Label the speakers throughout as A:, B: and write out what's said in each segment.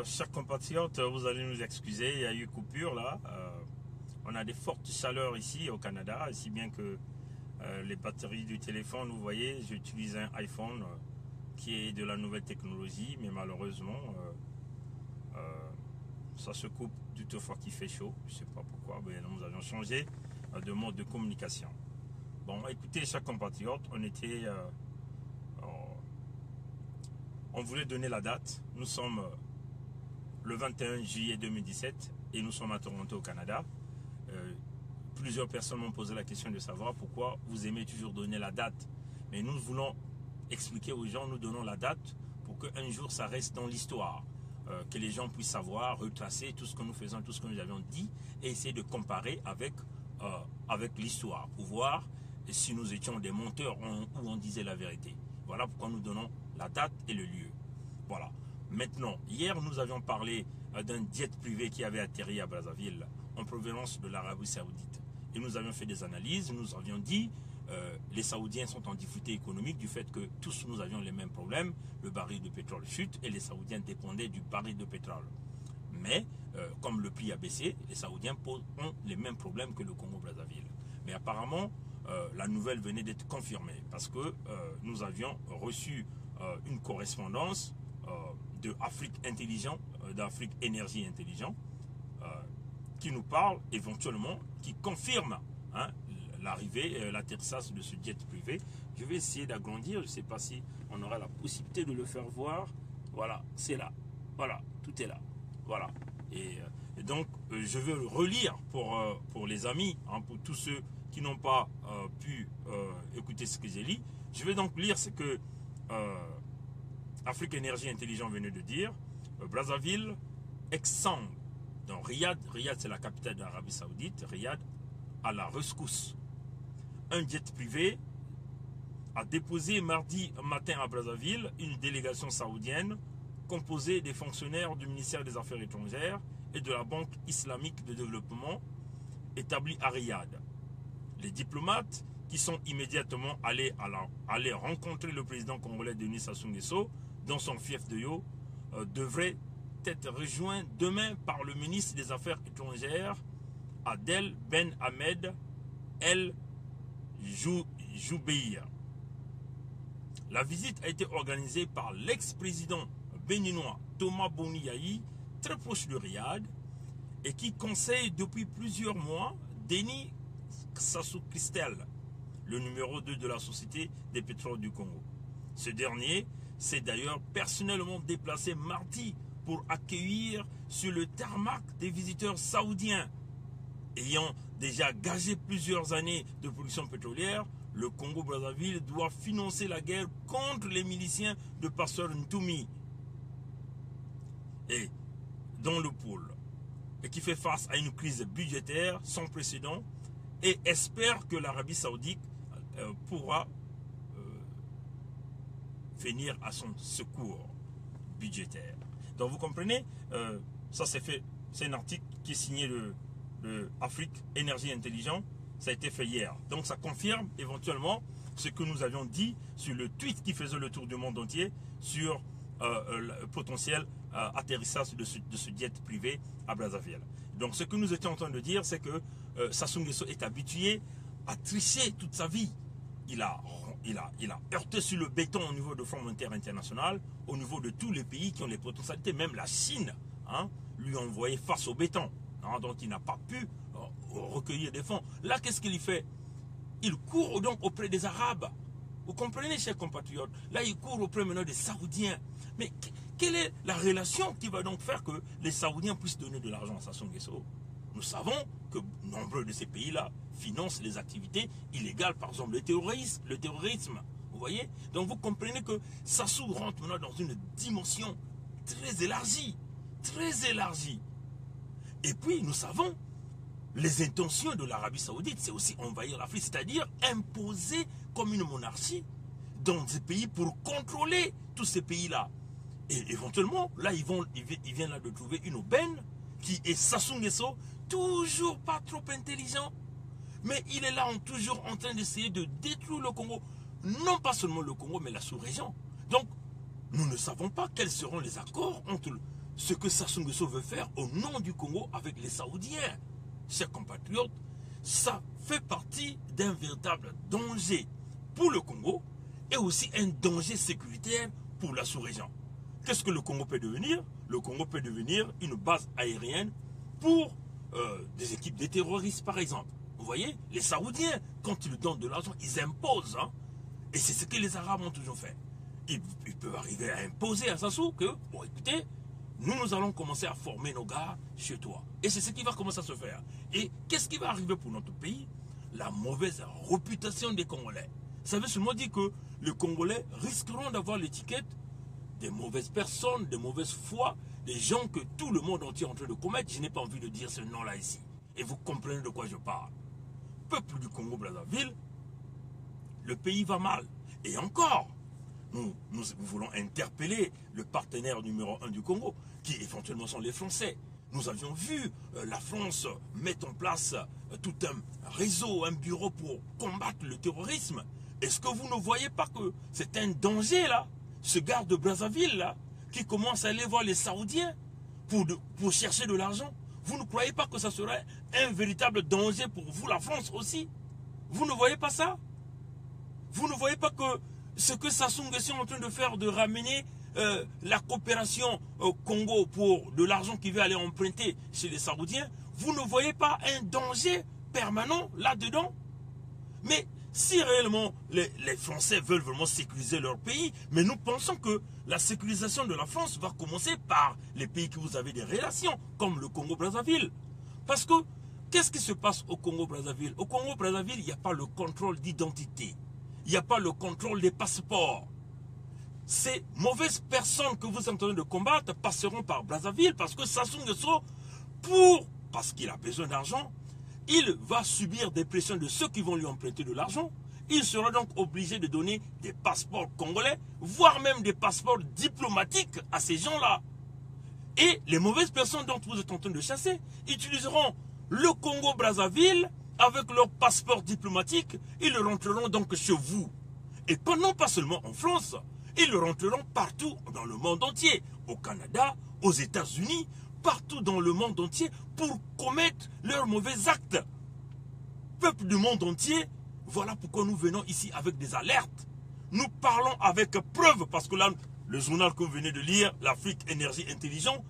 A: chers compatriotes, vous allez nous excuser, il y a eu coupure là. On a des fortes chaleurs ici au Canada, si bien que les batteries du téléphone, vous voyez, j'utilise un iPhone qui est de la nouvelle technologie, mais malheureusement, ça se coupe toutefois qu'il fait chaud. Je ne sais pas pourquoi, mais nous avions changé de mode de communication. Bon, écoutez, chers compatriotes, on voulait donner la date. Nous sommes le 21 juillet 2017 et nous sommes à Toronto au Canada. Plusieurs personnes m'ont posé la question de savoir pourquoi vous aimez toujours donner la date. Mais nous voulons expliquer aux gens, nous donnons la date pour qu'un jour ça reste dans l'histoire. Que les gens puissent savoir, retracer tout ce que nous faisons, tout ce que nous avions dit et essayer de comparer avec l'histoire pour voir si nous étions des menteurs ou on disait la vérité. Voilà pourquoi nous donnons la date et le lieu. Voilà. Maintenant, hier nous avions parlé d'un jet privé qui avait atterri à Brazzaville en provenance de l'Arabie Saoudite. Et nous avions fait des analyses, nous avions dit les Saoudiens sont en difficulté économique du fait que tous nous avions les mêmes problèmes, le baril de pétrole chute et les Saoudiens dépendaient du baril de pétrole. Mais comme le prix a baissé, les Saoudiens ont les mêmes problèmes que le Congo-Brazzaville. Mais apparemment, la nouvelle venait d'être confirmée parce que nous avions reçu une correspondance de Afrique Intelligent, d'Afrique Énergie Intelligent, qui nous parle éventuellement, qui confirme l'arrivée, l'atterrissage de ce jet privé. Je vais essayer d'agrandir, je ne sais pas si on aura la possibilité de le faire voir. Voilà, c'est là. Voilà, tout est là. Voilà. Et donc, je veux relire pour les amis, pour tous ceux qui n'ont pas pu écouter ce que j'ai lu. Je vais donc lire ce que Afrique Énergie Intelligent venait de dire. Brazzaville exsangue. Donc Riyad c'est la capitale de l'Arabie Saoudite, Riyad à la rescousse. Un jet privé a déposé mardi matin à Brazzaville une délégation saoudienne composée des fonctionnaires du ministère des Affaires étrangères et de la Banque islamique de développement établie à Riyad. Les diplomates qui sont immédiatement allés rencontrer le président congolais Denis Sassou Nguesso dans son fief de Yo devraient être rejoints demain par le ministre des Affaires étrangères Adel Ben Ahmed El Joubeir. La visite a été organisée par l'ex-président béninois Thomas Boni Yayi, très proche de Riyad, et qui conseille depuis plusieurs mois Denis Sassou Christel, le numéro 2 de la Société des pétroles du Congo. Ce dernier s'est d'ailleurs personnellement déplacé mardi pour accueillir sur le tarmac des visiteurs saoudiens. Ayant déjà gagé plusieurs années de production pétrolière, le Congo-Brazzaville doit financer la guerre contre les miliciens de Pasteur Ntoumi et dans le pôle, et qui fait face à une crise budgétaire sans précédent et espère que l'Arabie Saoudite pourra venir à son secours budgétaire. Donc vous comprenez, ça c'est fait, c'est un article qui est signé de Afrique Énergie Intelligent, ça a été fait hier. Donc ça confirme éventuellement ce que nous avions dit sur le tweet qui faisait le tour du monde entier sur le potentiel atterrissage de ce jet privé à Brazzaville. Donc ce que nous étions en train de dire, c'est que Sassou Nguesso est habitué à tricher toute sa vie. Il a heurté sur le béton au niveau du Fonds monétaire international, au niveau de tous les pays qui ont les potentialités, même la Chine, lui a envoyé face au béton. Donc il n'a pas pu recueillir des fonds. Là, qu'est-ce qu'il fait? Il court donc auprès des Arabes. Vous comprenez, chers compatriotes? Là, il court auprès maintenant des Saoudiens. Mais quelle est la relation qui va donc faire que les Saoudiens puissent donner de l'argent à Sassou Nguesso? Nous savons que nombreux de ces pays-là financent les activités illégales, par exemple le terrorisme. Vous voyez? Donc vous comprenez que Sassou rentre maintenant dans une dimension très élargie. Très élargie. Et puis nous savons, les intentions de l'Arabie Saoudite, c'est aussi envahir l'Afrique, c'est-à-dire imposer comme une monarchie dans ces pays pour contrôler tous ces pays-là. Et éventuellement, là, ils viennent là de trouver une aubaine qui est Sassou Nguesso, toujours pas trop intelligent. Mais il est là toujours en train d'essayer de détruire le Congo. Non pas seulement le Congo, mais la sous-région. Donc, nous ne savons pas quels seront les accords entre ce que Sassou Nguesso veut faire au nom du Congo avec les Saoudiens. Chers compatriotes, ça fait partie d'un véritable danger pour le Congo et aussi un danger sécuritaire pour la sous-région. Qu'est-ce que le Congo peut devenir? Le Congo peut devenir une base aérienne pour des équipes de terroristes, par exemple. Vous voyez, les Saoudiens, quand ils donnent de l'argent, ils imposent. Hein, et c'est ce que les Arabes ont toujours fait. Ils peuvent arriver à imposer à Sassou que, bon, écoutez, nous allons commencer à former nos gars chez toi. Et c'est ce qui va commencer à se faire. Et qu'est-ce qui va arriver pour notre pays? La mauvaise réputation des Congolais. Ça veut seulement dire que les Congolais risqueront d'avoir l'étiquette des mauvaises personnes, des mauvaises foi, des gens que tout le monde entier est en train de commettre. Je n'ai pas envie de dire ce nom-là ici. Et vous comprenez de quoi je parle. Peuple du Congo-Brazzaville, le pays va mal. Et encore, nous voulons interpeller le partenaire numéro 1 du Congo, qui éventuellement sont les Français. Nous avions vu la France mettre en place tout un réseau, un bureau pour combattre le terrorisme. Est-ce que vous ne voyez pas que c'est un danger là? Ce gars de Brazzaville là, qui commence à aller voir les Saoudiens pour chercher de l'argent. Vous ne croyez pas que ça serait un véritable danger pour vous, la France aussi? Vous ne voyez pas ça? Vous ne voyez pas que ce que Sassou Nguesso est en train de faire, de ramener la coopération au Congo pour de l'argent qui va aller emprunter chez les Saoudiens, vous ne voyez pas un danger permanent là-dedans? Mais si réellement les Français veulent vraiment sécuriser leur pays, mais nous pensons que la sécurisation de la France va commencer par les pays que vous avez des relations, comme le Congo-Brazzaville. Parce que, qu'est-ce qui se passe au Congo-Brazzaville? Au Congo-Brazzaville, il n'y a pas le contrôle d'identité. Il n'y a pas le contrôle des passeports. Ces mauvaises personnes que vous êtes en train de combattre passeront par Brazzaville parce que Sassou Nguesso, parce qu'il a besoin d'argent, il va subir des pressions de ceux qui vont lui emprunter de l'argent. Il sera donc obligé de donner des passeports congolais, voire même des passeports diplomatiques à ces gens-là. Et les mauvaises personnes dont vous êtes en train de chasser utiliseront le Congo-Brazzaville avec leur passeport diplomatique. Ils rentreront donc chez vous. Et non pas seulement en France, ils rentreront partout dans le monde entier, au Canada, aux États-Unis, partout dans le monde entier pour commettre leurs mauvais actes. Peuple du monde entier, voilà pourquoi nous venons ici avec des alertes. Nous parlons avec preuve, parce que là, le journal que vous venez de lire, l'Afrique Énergie Intelligent,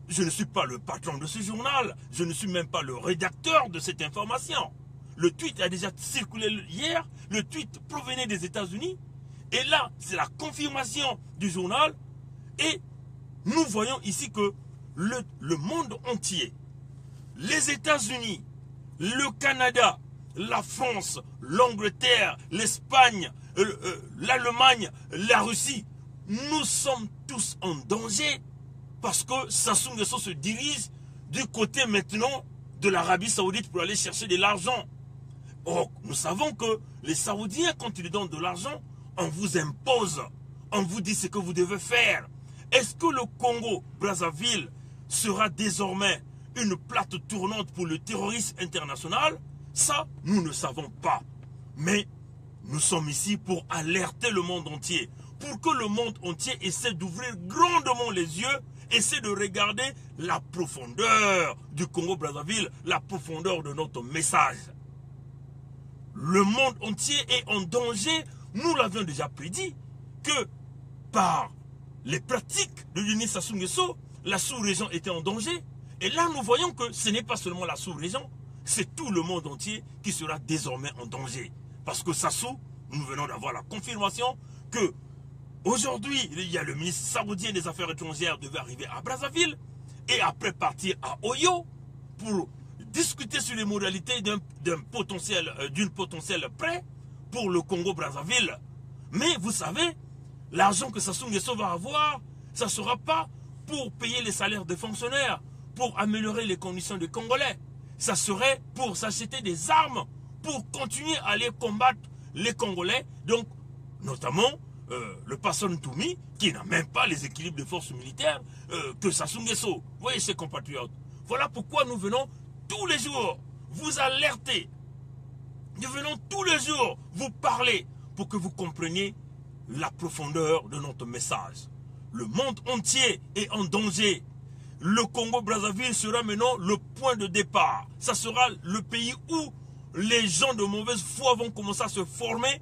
A: je ne suis pas le patron de ce journal, je ne suis même pas le rédacteur de cette information. Le tweet a déjà circulé hier, le tweet provenait des États-Unis, et là, c'est la confirmation du journal, et nous voyons ici que le monde entier, les États-Unis, le Canada, la France, l'Angleterre, l'Espagne, l'Allemagne, la Russie, nous sommes tous en danger parce que Sassou Nguesso se dirige du côté maintenant de l'Arabie Saoudite pour aller chercher de l'argent. Or, nous savons que les Saoudiens, quand ils donnent de l'argent, on vous impose, on vous dit ce que vous devez faire. Est-ce que le Congo, Brazzaville, sera désormais une plate tournante pour le terrorisme international? Ça, nous ne savons pas. Mais nous sommes ici pour alerter le monde entier, pour que le monde entier essaie d'ouvrir grandement les yeux, essaie de regarder la profondeur du Congo-Brazzaville, la profondeur de notre message. Le monde entier est en danger, nous l'avions déjà prédit, que par les pratiques de Denis Sassou Nguesso, la sous-région était en danger. Et là, nous voyons que ce n'est pas seulement la sous-région, c'est tout le monde entier qui sera désormais en danger. Parce que Sassou, nous venons d'avoir la confirmation que aujourd'hui, il y a le ministre saoudien des Affaires étrangères devait arriver à Brazzaville et après partir à Oyo pour discuter sur les modalités d'une potentielle prêt pour le Congo-Brazzaville. Mais vous savez, l'argent que Sassou Nguesso va avoir, ça ne sera pas pour payer les salaires des fonctionnaires, pour améliorer les conditions des Congolais. Ça serait pour s'acheter des armes, pour continuer à aller combattre les Congolais, donc notamment le Passon Toumi, qui n'a même pas les équilibres de forces militaires que Sassou Nguesso. Vous voyez, ses compatriotes. Voilà pourquoi nous venons tous les jours vous alerter. Nous venons tous les jours vous parler pour que vous compreniez la profondeur de notre message. Le monde entier est en danger. le Congo-Brazzaville sera maintenant le point de départ. Ça sera le pays où les gens de mauvaise foi vont commencer à se former.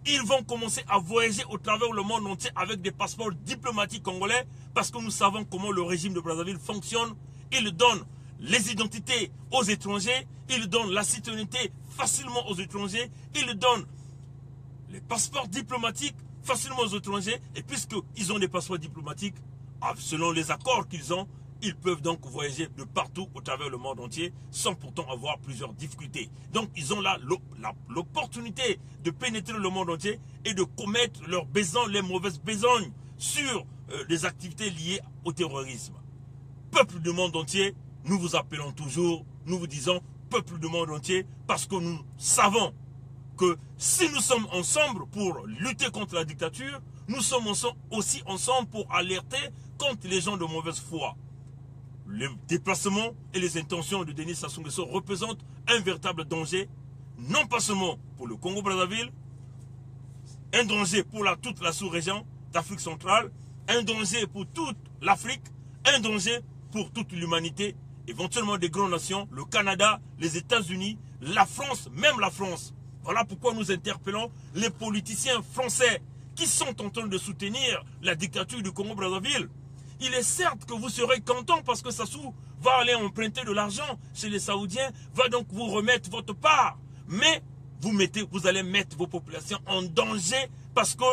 A: Ils vont commencer à voyager au travers le monde entier avec des passeports diplomatiques congolais parce que nous savons comment le régime de Brazzaville fonctionne. Il donne les identités aux étrangers, il donne la citoyenneté facilement aux étrangers, il donne les passeports diplomatiques facilement aux étrangers, et puisqu'ils ont des passeports diplomatiques, selon les accords qu'ils ont, ils peuvent donc voyager de partout au travers le monde entier sans pourtant avoir plusieurs difficultés. Donc ils ont là l'opportunité de pénétrer le monde entier et de commettre leurs besognes, les mauvaises besognes sur des activités liées au terrorisme. Peuple du monde entier, nous vous appelons toujours, nous vous disons peuple du monde entier parce que nous savons que si nous sommes ensemble pour lutter contre la dictature, nous sommes aussi ensemble pour alerter contre les gens de mauvaise foi. Les déplacements et les intentions de Denis Sassou Nguesso représentent un véritable danger, non pas seulement pour le Congo-Brazzaville, un danger pour toute la sous-région d'Afrique centrale, un danger pour toute l'Afrique, un danger pour toute l'humanité, éventuellement des grandes nations, le Canada, les États-Unis, la France, même la France. Voilà pourquoi nous interpellons les politiciens français qui sont en train de soutenir la dictature du Congo-Brazzaville. Il est certes que vous serez content parce que Sassou va aller emprunter de l'argent chez les Saoudiens, va donc vous remettre votre part. Mais vous allez mettre vos populations en danger parce que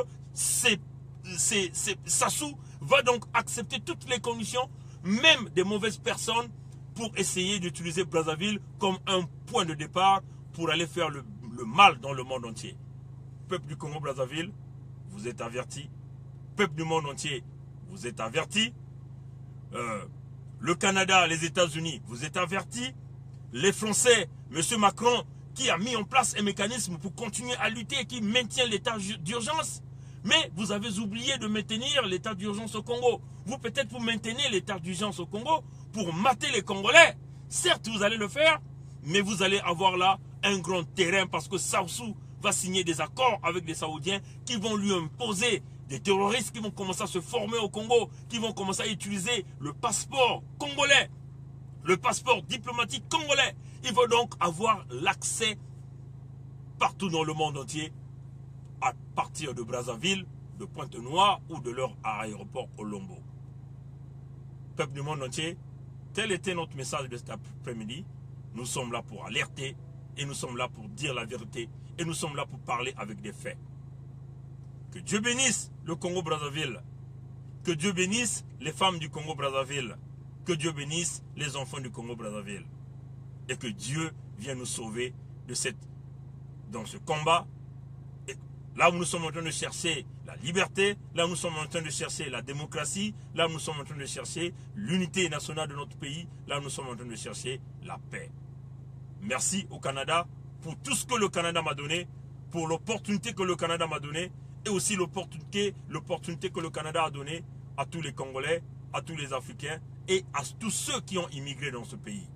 A: Sassou va donc accepter toutes les conditions, même des mauvaises personnes, pour essayer d'utiliser Brazzaville comme un point de départ pour aller faire le mal dans le monde entier. Peuple du Congo-Brazzaville, vous êtes avertis. Peuple du monde entier, vous êtes avertis. Le Canada, les États-Unis, vous êtes avertis. Les Français, M. Macron, qui a mis en place un mécanisme pour continuer à lutter et qui maintient l'état d'urgence. Mais vous avez oublié de maintenir l'état d'urgence au Congo. Vous, peut-être, vous maintenez l'état d'urgence au Congo pour mater les Congolais. Certes, vous allez le faire, mais vous allez avoir là un grand terrain parce que Sassou va signer des accords avec les Saoudiens qui vont lui imposer des terroristes qui vont commencer à se former au Congo, qui vont commencer à utiliser le passeport congolais, le passeport diplomatique congolais. Il va donc avoir l'accès partout dans le monde entier à partir de Brazzaville, de Pointe-Noire ou de leur aéroport Colombo. Peuple du monde entier, tel était notre message de cet après-midi. Nous sommes là pour alerter et nous sommes là pour dire la vérité et nous sommes là pour parler avec des faits. Que Dieu bénisse le Congo-Brazzaville. Que Dieu bénisse les femmes du Congo-Brazzaville. Que Dieu bénisse les enfants du Congo-Brazzaville. Et que Dieu vienne nous sauver dans ce combat. Et là où nous sommes en train de chercher la liberté, là où nous sommes en train de chercher la démocratie, là où nous sommes en train de chercher l'unité nationale de notre pays, là où nous sommes en train de chercher la paix. Merci au Canada pour tout ce que le Canada m'a donné, pour l'opportunité que le Canada m'a donnée, et aussi l'opportunité que le Canada a donnée à tous les Congolais, à tous les Africains et à tous ceux qui ont immigré dans ce pays.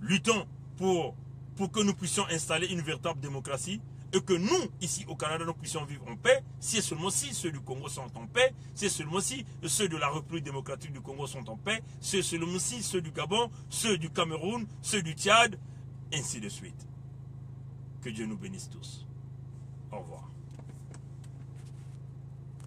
A: Luttons pour que nous puissions installer une véritable démocratie et que nous, ici au Canada, nous puissions vivre en paix. Si seulement si ceux du Congo sont en paix, si seulement si ceux de la République démocratique du Congo sont en paix, si seulement si ceux du Gabon, ceux du Cameroun, ceux du Tchad, ainsi de suite. Que Dieu nous bénisse tous. Au revoir.